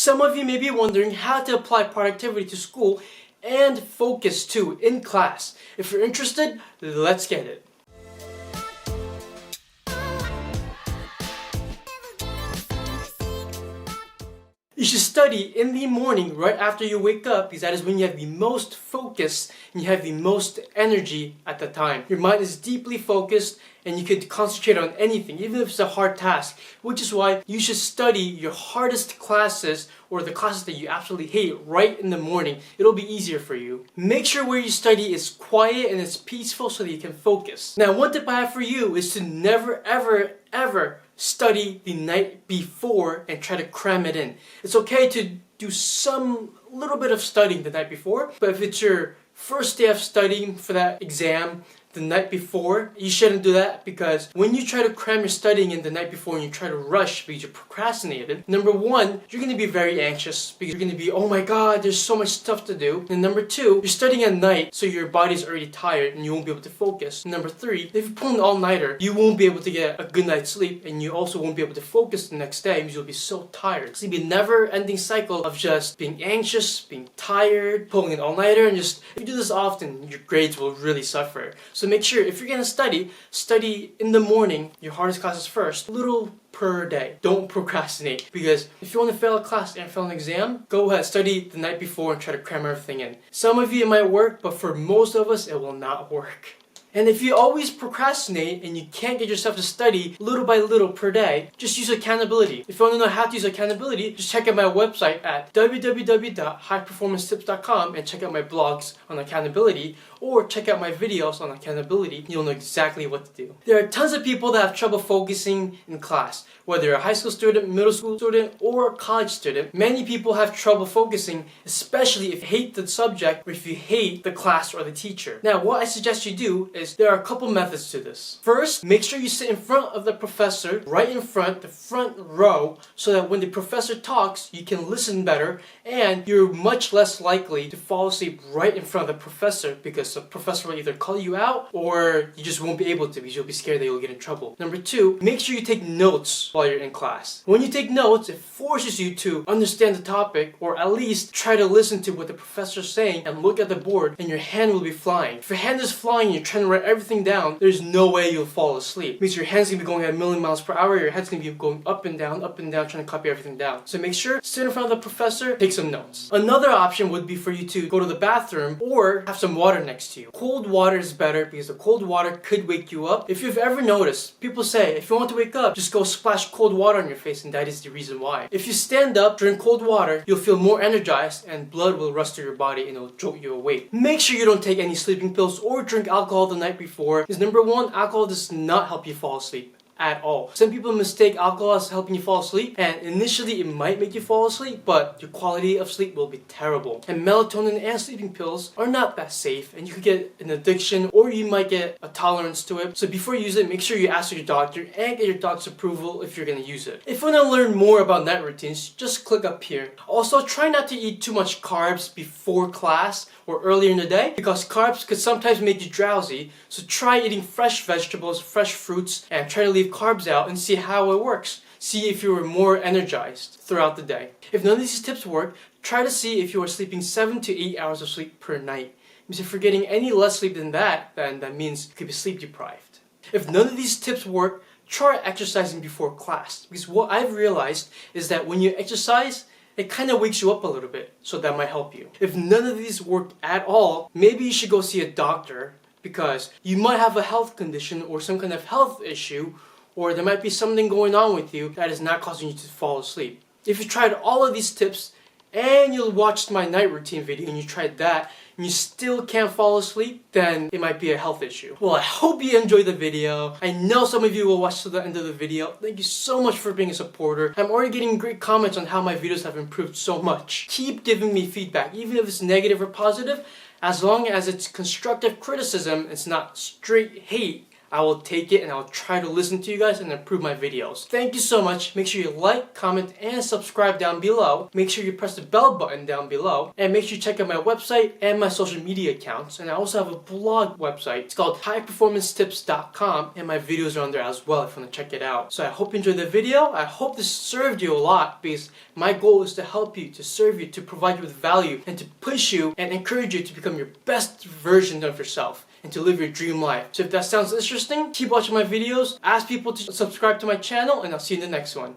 Some of you may be wondering how to apply productivity to school and focus too in class. If you're interested, let's get it. You should study in the morning right after you wake up because that is when you have the most focus and you have the most energy at the time. Your mind is deeply focused and you could concentrate on anything, even if it's a hard task, which is why you should study your hardest classes or the classes that you absolutely hate right in the morning. It'll be easier for you. Make sure where you study is quiet and it's peaceful so that you can focus. Now, one tip I have for you is to never ever study the night before and try to cram it in. It's okay to do some little bit of studying the night before, but if it's your first day of studying for that exam the night before, you shouldn't do that, because when you try to cram your studying in the night before and you try to rush because you procrastinated, number one, you're going to be very anxious because you're going to be, oh my god, there's so much stuff to do. And number two, you're studying at night, so your body's already tired and you won't be able to focus. And number three, if you pull an all-nighter, you won't be able to get a good night's sleep and you also won't be able to focus the next day because you'll be so tired. It's going to be a never-ending cycle of just being anxious, being tired, pulling an all-nighter, and just, if you do this often, your grades will really suffer. So make sure if you're going to study in the morning, your hardest classes first, a little per day. Don't procrastinate, because if you want to fail a class and fail an exam, go ahead, study the night before and try to cram everything in. Some of you it might work, but for most of us it will not work. And if you always procrastinate and you can't get yourself to study little by little per day, just use accountability. If you want to know how to use accountability, just check out my website at www.highperformancetips.com and check out my blogs on accountability, or check out my videos on accountability. You'll know exactly what to do. There are tons of people that have trouble focusing in class, whether you're a high school student, middle school student, or a college student. Many people have trouble focusing, especially if you hate the subject or if you hate the class or the teacher. Now, what I suggest you do is there are a couple methods to this. First, make sure you sit in front of the professor, right in front, the front row, so that when the professor talks, you can listen better and you're much less likely to fall asleep right in front of the professor, because the professor will either call you out or you just won't be able to because you'll be scared that you'll get in trouble. Number two, make sure you take notes while you're in class. When you take notes, it forces you to understand the topic, or at least try to listen to what the professor's saying and look at the board, and your hand will be flying. If your hand is flying and you're trying to write everything down, there's no way you'll fall asleep. It means your hand's gonna be going at a million miles per hour, your head's gonna be going up and down, trying to copy everything down. So make sure, sit in front of the professor, take some notes. Another option would be for you to go to the bathroom or have some water next to you. Cold water is better because the cold water could wake you up. If you've ever noticed, people say if you want to wake up, just go splash cold water on your face, and that is the reason why. If you stand up, drink cold water, you'll feel more energized and blood will rush to your body and it'll jolt you awake. Make sure you don't take any sleeping pills or drink alcohol the night before, because number one, alcohol does not help you fall asleep at all. Some people mistake alcohol as helping you fall asleep, and initially it might make you fall asleep, but your quality of sleep will be terrible. And melatonin and sleeping pills are not that safe, and you could get an addiction or you might get a tolerance to it. So before you use it, make sure you ask your doctor and get your doctor's approval if you're going to use it. If you want to learn more about night routines, just click up here. Also, try not to eat too much carbs before class or earlier in the day, because carbs could sometimes make you drowsy. So try eating fresh vegetables, fresh fruits, and try to leave carbs out and see how it works. See if you are more energized throughout the day. If none of these tips work, try to see if you are sleeping 7 to 8 hours of sleep per night. Because if you're getting any less sleep than that, then that means you could be sleep deprived. If none of these tips work, try exercising before class. Because what I've realized is that when you exercise, it kind of wakes you up a little bit, so that might help you. If none of these work at all, maybe you should go see a doctor, because you might have a health condition or some kind of health issue, or there might be something going on with you that is not causing you to fall asleep. If you tried all of these tips and you watched my night routine video and you tried that and you still can't fall asleep, then it might be a health issue. Well, I hope you enjoyed the video. I know some of you will watch to the end of the video. Thank you so much for being a supporter. I'm already getting great comments on how my videos have improved so much. Keep giving me feedback, even if it's negative or positive. As long as it's constructive criticism, it's not straight hate, I will take it and I'll try to listen to you guys and improve my videos. Thank you so much. Make sure you like, comment, and subscribe down below. Make sure you press the bell button down below. And make sure you check out my website and my social media accounts. And I also have a blog website. It's called highperformancetips.com, and my videos are on there as well if you want to check it out. So I hope you enjoyed the video. I hope this served you a lot, because my goal is to help you, to serve you, to provide you with value, and to push you and encourage you to become your best version of yourself and to live your dream life. So if that sounds interesting, keep watching my videos, ask people to subscribe to my channel, and I'll see you in the next one.